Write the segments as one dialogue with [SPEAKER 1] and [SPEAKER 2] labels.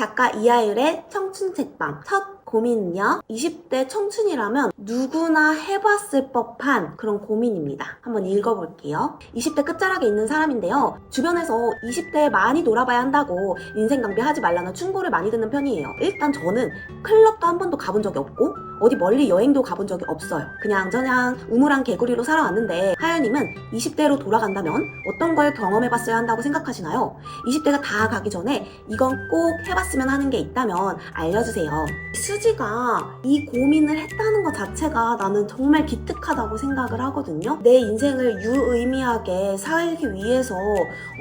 [SPEAKER 1] 작가 이하율의 청춘 책방. 첫 고민은요, 20대 청춘이라면 누구나 해봤을 법한 그런 고민입니다. 한번 읽어볼게요. 20대 끝자락에 있는 사람인데요, 주변에서 20대에 많이 놀아봐야 한다고 인생 낭비하지 말라는 충고를 많이 듣는 편이에요. 일단 저는 클럽도 한 번도 가본 적이 없고 어디 멀리 여행도 가본 적이 없어요. 그냥저냥 우물한 개구리로 살아왔는데, 하연님은 20대로 돌아간다면 어떤 걸 경험해봤어야 한다고 생각하시나요? 20대가 다 가기 전에 이건 꼭 해봤으면 하는 게 있다면 알려주세요. 수지가 이 고민을 했다는 것 자체가 나는 정말 기특하다고 생각을 하거든요. 내 인생을 유의미하게 살기 위해서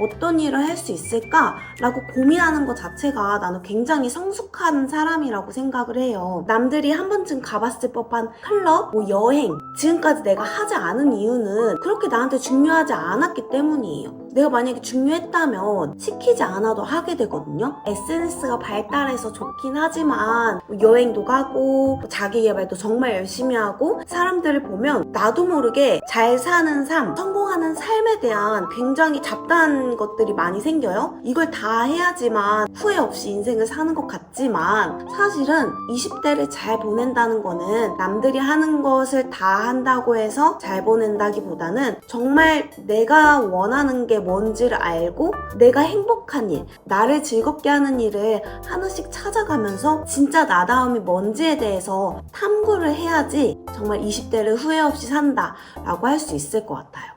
[SPEAKER 1] 어떤 일을 할 수 있을까? 라고 고민하는 것 자체가 나는 굉장히 성숙한 사람이라고 생각을 해요. 남들이 한 번쯤 가봤을 법한 클럽, 여행, 지금까지 내가 하지 않은 이유는 그렇게 나한테 중요하지 않았기 때문이에요. 내가 만약에 중요했다면 시키지 않아도 하게 되거든요. SNS가 발달해서 좋긴 하지만 여행도 가고 자기개발도 정말 열심히 하고 사람들을 보면 나도 모르게 잘 사는 삶, 성공하는 삶에 대한 굉장히 잡다한 것들이 많이 생겨요. 이걸 다 해야지만 후회 없이 인생을 사는 것 같지만, 사실은 20대를 잘 보낸다는 거는 남들이 하는 것을 다 한다고 해서 잘 보낸다기보다는 정말 내가 원하는 게 뭔지를 알고 내가 행복한 일, 나를 즐겁게 하는 일을 하나씩 찾아가면서 진짜 나다움이 뭔지에 대해서 탐구를 해야지 정말 20대를 후회 없이 산다 라고 할 수 있을 것 같아요.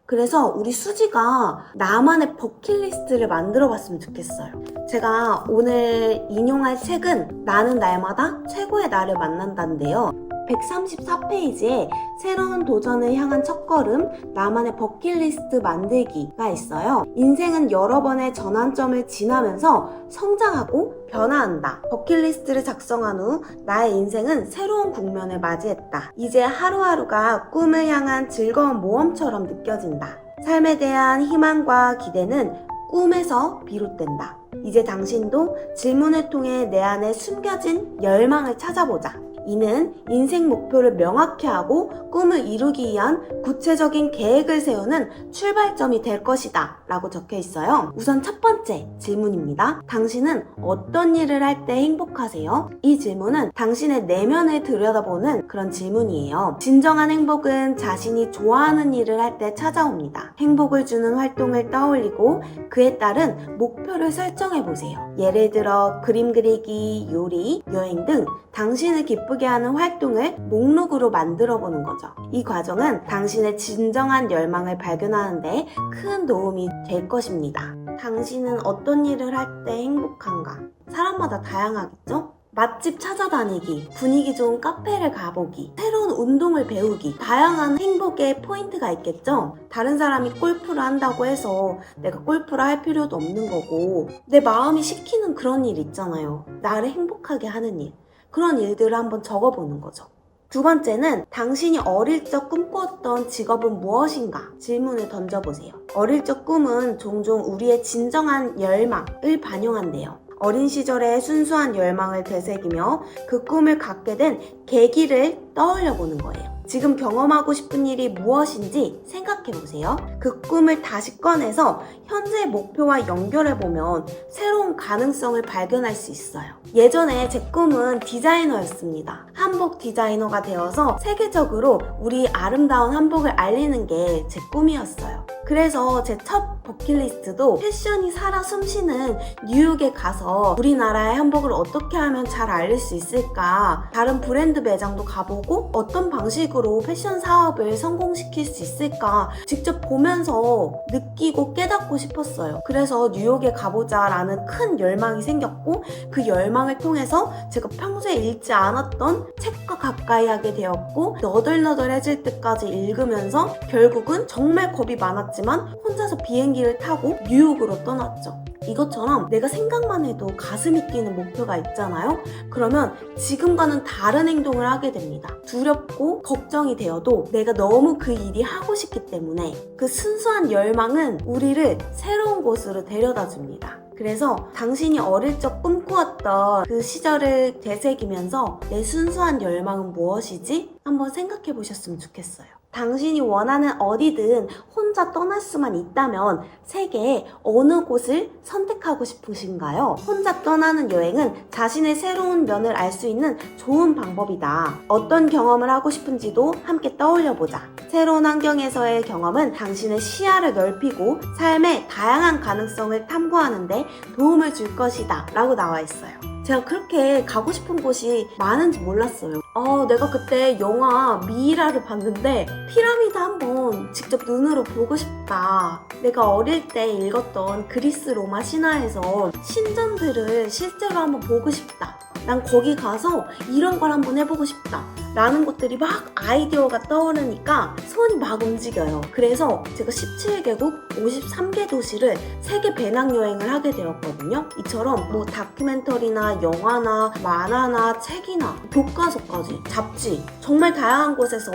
[SPEAKER 1] 그래서 우리 수지가 나만의 버킷리스트를 만들어 봤으면 좋겠어요. 제가 오늘 인용할 책은 나는 날마다 최고의 나를 만난다인데요. 134페이지에 새로운 도전을 향한 첫걸음, 나만의 버킷리스트 만들기가 있어요. 인생은 여러 번의 전환점을 지나면서 성장하고 변화한다. 버킷리스트를 작성한 후 나의 인생은 새로운 국면을 맞이했다. 이제 하루하루가 꿈을 향한 즐거운 모험처럼 느껴진다. 삶에 대한 희망과 기대는 꿈에서 비롯된다. 이제 당신도 질문을 통해 내 안에 숨겨진 열망을 찾아보자. 이는 인생 목표를 명확히 하고 꿈을 이루기 위한 구체적인 계획을 세우는 출발점이 될 것이다 라고 적혀 있어요. 우선 첫 번째 질문입니다. 당신은 어떤 일을 할 때 행복하세요? 이 질문은 당신의 내면을 들여다보는 그런 질문이에요. 진정한 행복은 자신이 좋아하는 일을 할 때 찾아옵니다. 행복을 주는 활동을 떠올리고 그에 따른 목표를 설정해 보세요. 예를 들어 그림 그리기, 요리, 여행 등 당신을 기쁘게 하는 활동을 목록으로 만들어 보는 거죠. 이 과정은 당신의 진정한 열망을 발견하는데 큰 도움이 될 것입니다. 당신은 어떤 일을 할 때 행복한가? 사람마다 다양하겠죠? 맛집 찾아다니기, 분위기 좋은 카페를 가보기, 새로운 운동을 배우기, 다양한 행복의 포인트가 있겠죠? 다른 사람이 골프를 한다고 해서 내가 골프를 할 필요도 없는 거고, 내 마음이 시키는 그런 일 있잖아요. 나를 행복하게 하는 일. 그런 일들을 한번 적어보는 거죠. 두 번째는 당신이 어릴 적 꿈꾸었던 직업은 무엇인가 질문을 던져보세요. 어릴 적 꿈은 종종 우리의 진정한 열망을 반영한대요. 어린 시절의 순수한 열망을 되새기며 그 꿈을 갖게 된 계기를 떠올려 보는 거예요. 지금 경험하고 싶은 일이 무엇인지 생각해보세요. 그 꿈을 다시 꺼내서 현재의 목표와 연결해보면 새로운 가능성을 발견할 수 있어요. 예전에 제 꿈은 디자이너였습니다. 한복 디자이너가 되어서 세계적으로 우리 아름다운 한복을 알리는 게 제 꿈이었어요. 그래서 제 첫 버킷리스트도 패션이 살아 숨쉬는 뉴욕에 가서 우리나라의 한복을 어떻게 하면 잘 알릴 수 있을까, 다른 브랜드 매장도 가보고 어떤 방식으로 패션 사업을 성공시킬 수 있을까 직접 보면서 느끼고 깨닫고 싶었어요. 그래서 뉴욕에 가보자 라는 큰 열망이 생겼고, 그 열망을 통해서 제가 평소에 읽지 않았던 책과 가까이 하게 되었고, 너덜너덜해질 때까지 읽으면서 결국은 정말 겁이 많았지만 혼자서 비행기를 타고 뉴욕으로 떠났죠. 이것처럼 내가 생각만 해도 가슴이 뛰는 목표가 있잖아요. 그러면 지금과는 다른 행동을 하게 됩니다. 두렵고 걱정이 되어도 내가 너무 그 일이 하고 싶기 때문에 그 순수한 열망은 우리를 새로운 곳으로 데려다 줍니다. 그래서 당신이 어릴 적 꿈꾸었던 그 시절을 되새기면서 내 순수한 열망은 무엇이지? 한번 생각해 보셨으면 좋겠어요. 당신이 원하는 어디든 혼자 떠날 수만 있다면 세계의 어느 곳을 선택하고 싶으신가요? 혼자 떠나는 여행은 자신의 새로운 면을 알 수 있는 좋은 방법이다. 어떤 경험을 하고 싶은지도 함께 떠올려보자. 새로운 환경에서의 경험은 당신의 시야를 넓히고 삶의 다양한 가능성을 탐구하는데 도움을 줄 것이다 라고 나와 있어요. 제가 그렇게 가고 싶은 곳이 많은지 몰랐어요. 내가 그때 영화 미이라를 봤는데 피라미드 한번 직접 눈으로 보고 싶다. 내가 어릴 때 읽었던 그리스 로마 신화에서 신전들을 실제로 한번 보고 싶다. 난 거기 가서 이런 걸 한번 해보고 싶다. 라는 것들이 막 아이디어가 떠오르니까 손이 막 움직여요. 그래서 제가 17개국 53개 도시를 세계 배낭여행을 하게 되었거든요. 이처럼 뭐 다큐멘터리나 영화나 만화나 책이나 교과서까지 잡지 정말 다양한 곳에서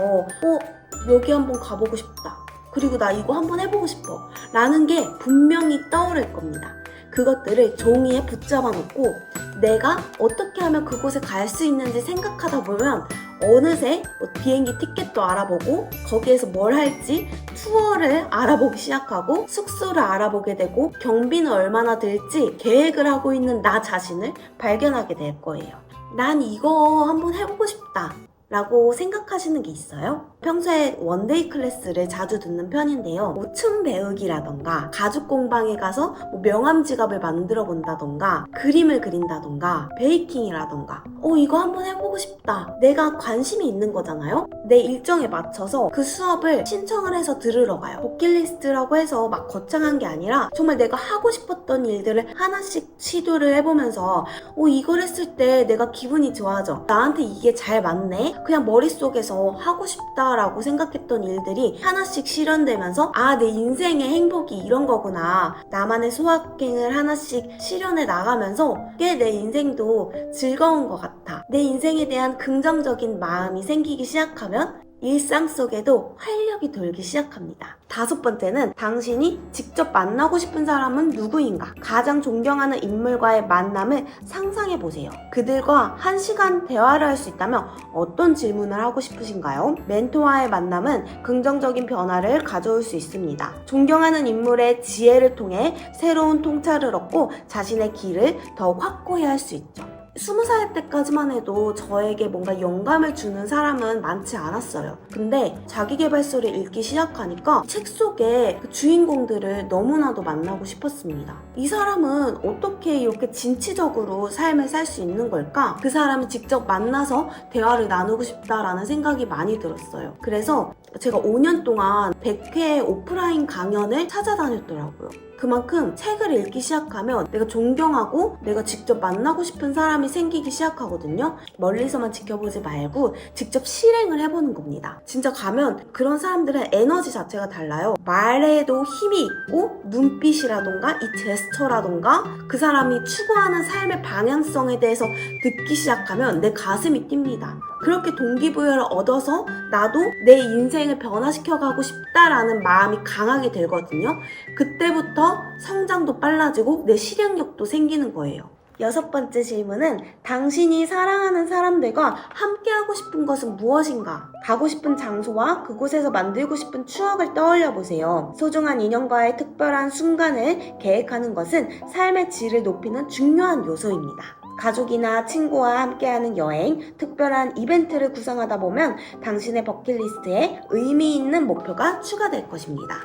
[SPEAKER 1] 여기 한번 가보고 싶다. 그리고 나 이거 한번 해보고 싶어. 라는 게 분명히 떠오를 겁니다. 그것들을 종이에 붙잡아 놓고 내가 어떻게 하면 그곳에 갈 수 있는지 생각하다 보면 어느새 비행기 티켓도 알아보고 거기에서 뭘 할지 투어를 알아보기 시작하고 숙소를 알아보게 되고 경비는 얼마나 들지 계획을 하고 있는 나 자신을 발견하게 될 거예요. 난 이거 한번 해보고 싶다 라고 생각하시는 게 있어요? 평소에 원데이 클래스를 자주 듣는 편인데요. 춤 배우기라던가 가죽 공방에 가서 명함 지갑을 만들어 본다던가 그림을 그린다던가 베이킹이라던가 이거 한번 해보고 싶다. 내가 관심이 있는 거잖아요? 내 일정에 맞춰서 그 수업을 신청을 해서 들으러 가요. 버킷리스트라고 해서 막 거창한 게 아니라 정말 내가 하고 싶었던 일들을 하나씩 시도를 해보면서 이걸 했을 때 내가 기분이 좋아져. 나한테 이게 잘 맞네? 그냥 머릿속에서 하고 싶다라고 생각했던 일들이 하나씩 실현되면서 내 인생의 행복이 이런 거구나. 나만의 소확행을 하나씩 실현해 나가면서 꽤 내 인생도 즐거운 것 같아. 내 인생에 대한 긍정적인 마음이 생기기 시작하면 일상 속에도 활력이 돌기 시작합니다. 5번째는 당신이 직접 만나고 싶은 사람은 누구인가? 가장 존경하는 인물과의 만남을 상상해보세요. 그들과 1시간 대화를 할 수 있다면 어떤 질문을 하고 싶으신가요? 멘토와의 만남은 긍정적인 변화를 가져올 수 있습니다. 존경하는 인물의 지혜를 통해 새로운 통찰을 얻고 자신의 길을 더 확고히 할 수 있죠. 20살 때까지만 해도 저에게 뭔가 영감을 주는 사람은 많지 않았어요. 근데 자기계발서를 읽기 시작하니까 책 속에 그 주인공들을 너무나도 만나고 싶었습니다. 이 사람은 어떻게 이렇게 진취적으로 삶을 살 수 있는 걸까? 그 사람을 직접 만나서 대화를 나누고 싶다라는 생각이 많이 들었어요. 그래서 제가 5년 동안 100회 오프라인 강연을 찾아다녔더라고요. 그만큼 책을 읽기 시작하면 내가 존경하고 내가 직접 만나고 싶은 사람이 생기기 시작하거든요. 멀리서만 지켜보지 말고 직접 실행을 해보는 겁니다. 진짜 가면 그런 사람들은 에너지 자체가 달라요. 말에도 힘이 있고 눈빛이라던가 이 제스처라던가 그 사람이 추구하는 삶의 방향성에 대해서 듣기 시작하면 내 가슴이 뜁니다. 그렇게 동기부여를 얻어서 나도 내 인생을 변화시켜가고 싶다라는 마음이 강하게 들거든요. 그때부터 성장도 빨라지고 내 실행력도 생기는 거예요. 6번째 질문은 당신이 사랑하는 사람들과 함께하고 싶은 것은 무엇인가? 가고 싶은 장소와 그곳에서 만들고 싶은 추억을 떠올려 보세요. 소중한 인연과의 특별한 순간을 계획하는 것은 삶의 질을 높이는 중요한 요소입니다. 가족이나 친구와 함께하는 여행, 특별한 이벤트를 구상하다 보면 당신의 버킷리스트에 의미 있는 목표가 추가될 것입니다.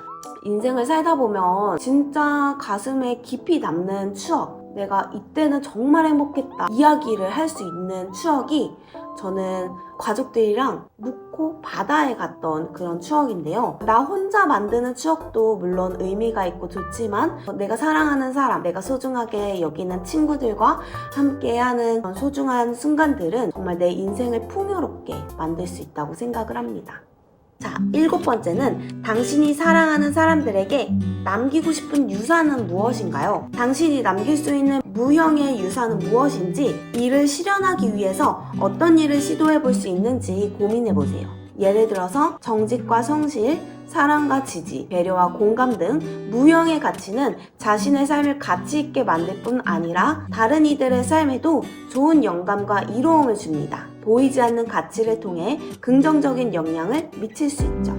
[SPEAKER 1] 인생을 살다 보면 진짜 가슴에 깊이 남는 추억, 내가 이때는 정말 행복했다 이야기를 할 수 있는 추억이 저는 가족들이랑 묵호 바다에 갔던 그런 추억인데요. 나 혼자 만드는 추억도 물론 의미가 있고 좋지만 내가 사랑하는 사람, 내가 소중하게 여기는 친구들과 함께하는 소중한 순간들은 정말 내 인생을 풍요롭게 만들 수 있다고 생각을 합니다. 자, 7번째는 당신이 사랑하는 사람들에게 남기고 싶은 유산은 무엇인가요? 당신이 남길 수 있는 무형의 유산은 무엇인지 이를 실현하기 위해서 어떤 일을 시도해 볼 수 있는지 고민해 보세요. 예를 들어서 정직과 성실, 사랑과 지지, 배려와 공감 등 무형의 가치는 자신의 삶을 가치 있게 만들 뿐 아니라 다른 이들의 삶에도 좋은 영감과 이로움을 줍니다. 보이지 않는 가치를 통해 긍정적인 영향을 미칠 수 있죠.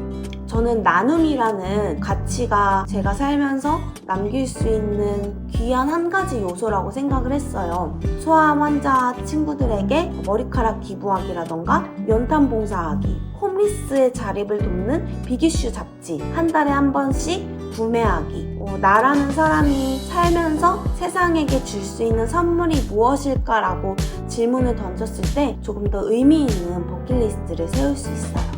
[SPEAKER 1] 저는 나눔이라는 가치가 제가 살면서 남길 수 있는 귀한 한 가지 요소라고 생각을 했어요. 소아암 환자 친구들에게 머리카락 기부하기라던가 연탄 봉사하기, 홈리스의 자립을 돕는 빅이슈 잡지 한 달에 한 번씩 구매하기, 나라는 사람이 살면서 세상에게 줄 수 있는 선물이 무엇일까라고 질문을 던졌을 때 조금 더 의미 있는 버킷리스트를 세울 수 있어요.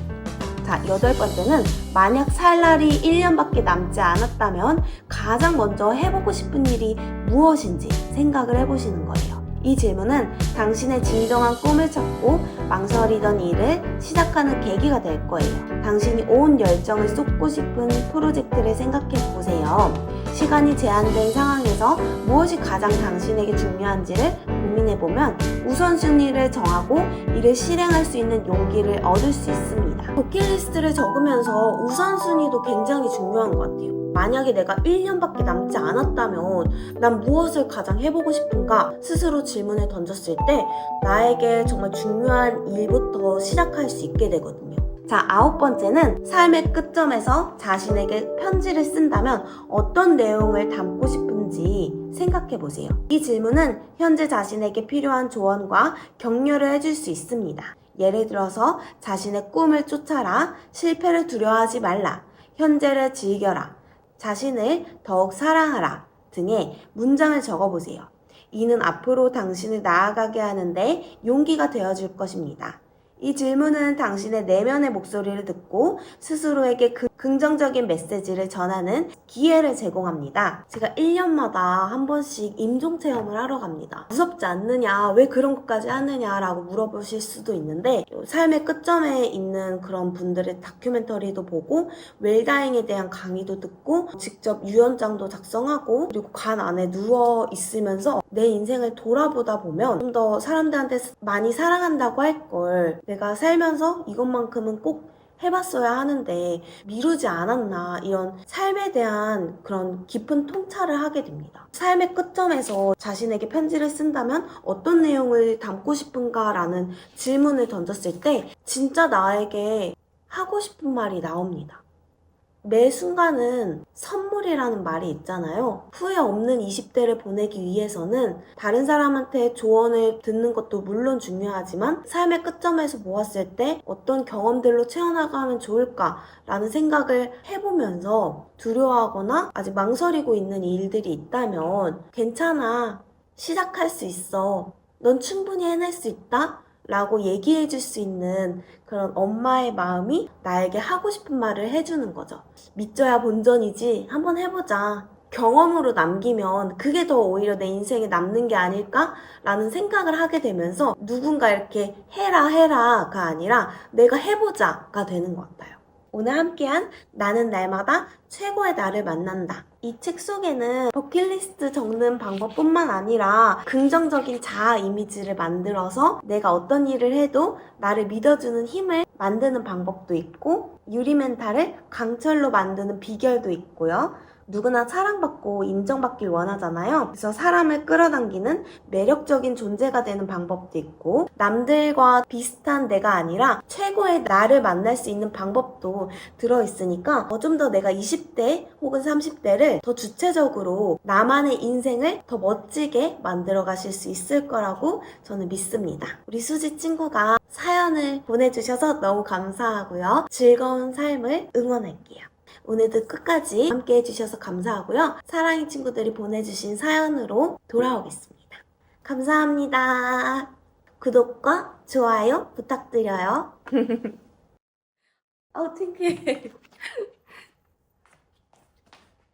[SPEAKER 1] 자, 8번째는 만약 살 날이 1년밖에 남지 않았다면 가장 먼저 해보고 싶은 일이 무엇인지 생각을 해보시는 거예요. 이 질문은 당신의 진정한 꿈을 찾고 망설이던 일을 시작하는 계기가 될 거예요. 당신이 온 열정을 쏟고 싶은 프로젝트를 생각해 보세요. 시간이 제한된 상황에서 무엇이 가장 당신에게 중요한지를 고민해보면 우선순위를 정하고 이를 실행할 수 있는 용기를 얻을 수 있습니다. 버킷리스트를 적으면서 우선순위도 굉장히 중요한 것 같아요. 만약에 내가 1년밖에 남지 않았다면 난 무엇을 가장 해보고 싶은가 스스로 질문을 던졌을 때 나에게 정말 중요한 일부터 시작할 수 있게 되거든요. 자, 9번째는 삶의 끝점에서 자신에게 편지를 쓴다면 어떤 내용을 담고 싶은지 생각해 보세요. 이 질문은 현재 자신에게 필요한 조언과 격려를 해줄 수 있습니다. 예를 들어서 자신의 꿈을 쫓아라, 실패를 두려워하지 말라, 현재를 즐겨라, 자신을 더욱 사랑하라 등의 문장을 적어보세요. 이는 앞으로 당신을 나아가게 하는데 용기가 되어줄 것입니다. 이 질문은 당신의 내면의 목소리를 듣고 스스로에게 긍정적인 메시지를 전하는 기회를 제공합니다. 제가 1년마다 한 번씩 임종체험을 하러 갑니다. 무섭지 않느냐, 왜 그런 것까지 하느냐라고 물어보실 수도 있는데 삶의 끝점에 있는 그런 분들의 다큐멘터리도 보고 웰다잉에 대한 강의도 듣고 직접 유언장도 작성하고 그리고 관 안에 누워 있으면서 내 인생을 돌아보다 보면 좀 더 사람들한테 많이 사랑한다고 할 걸 내가 살면서 이것만큼은 꼭 해봤어야 하는데 미루지 않았나, 이런 삶에 대한 그런 깊은 통찰을 하게 됩니다. 삶의 끝점에서 자신에게 편지를 쓴다면 어떤 내용을 담고 싶은가라는 질문을 던졌을 때 진짜 나에게 하고 싶은 말이 나옵니다. 매 순간은 선물이라는 말이 있잖아요. 후회 없는 20대를 보내기 위해서는 다른 사람한테 조언을 듣는 것도 물론 중요하지만 삶의 끝점에서 모았을 때 어떤 경험들로 채워나가면 좋을까라는 생각을 해보면서 두려워하거나 아직 망설이고 있는 일들이 있다면 괜찮아, 시작할 수 있어, 넌 충분히 해낼 수 있다 라고 얘기해 줄 수 있는 그런 엄마의 마음이 나에게 하고 싶은 말을 해주는 거죠. 믿져야 본전이지, 한번 해보자. 경험으로 남기면 그게 더 오히려 내 인생에 남는 게 아닐까라는 생각을 하게 되면서 누군가 이렇게 해라가 아니라 내가 해보자가 되는 것 같아요. 오늘 함께한 나는 날마다 최고의 나를 만난다. 이 책 속에는 버킷리스트 적는 방법뿐만 아니라 긍정적인 자아 이미지를 만들어서 내가 어떤 일을 해도 나를 믿어주는 힘을 만드는 방법도 있고 유리멘탈을 강철로 만드는 비결도 있고요. 누구나 사랑받고 인정받길 원하잖아요. 그래서 사람을 끌어당기는 매력적인 존재가 되는 방법도 있고 남들과 비슷한 내가 아니라 최고의 나를 만날 수 있는 방법도 들어있으니까 좀 더 내가 20대 혹은 30대를 더 주체적으로 나만의 인생을 더 멋지게 만들어 가실 수 있을 거라고 저는 믿습니다. 우리 수지 친구가 사연을 보내주셔서 너무 감사하고요. 즐거운 삶을 응원할게요. 오늘도 끝까지 함께 해주셔서 감사하고요. 사랑이 친구들이 보내주신 사연으로 돌아오겠습니다. 감사합니다. 구독과 좋아요 부탁드려요. 창피해.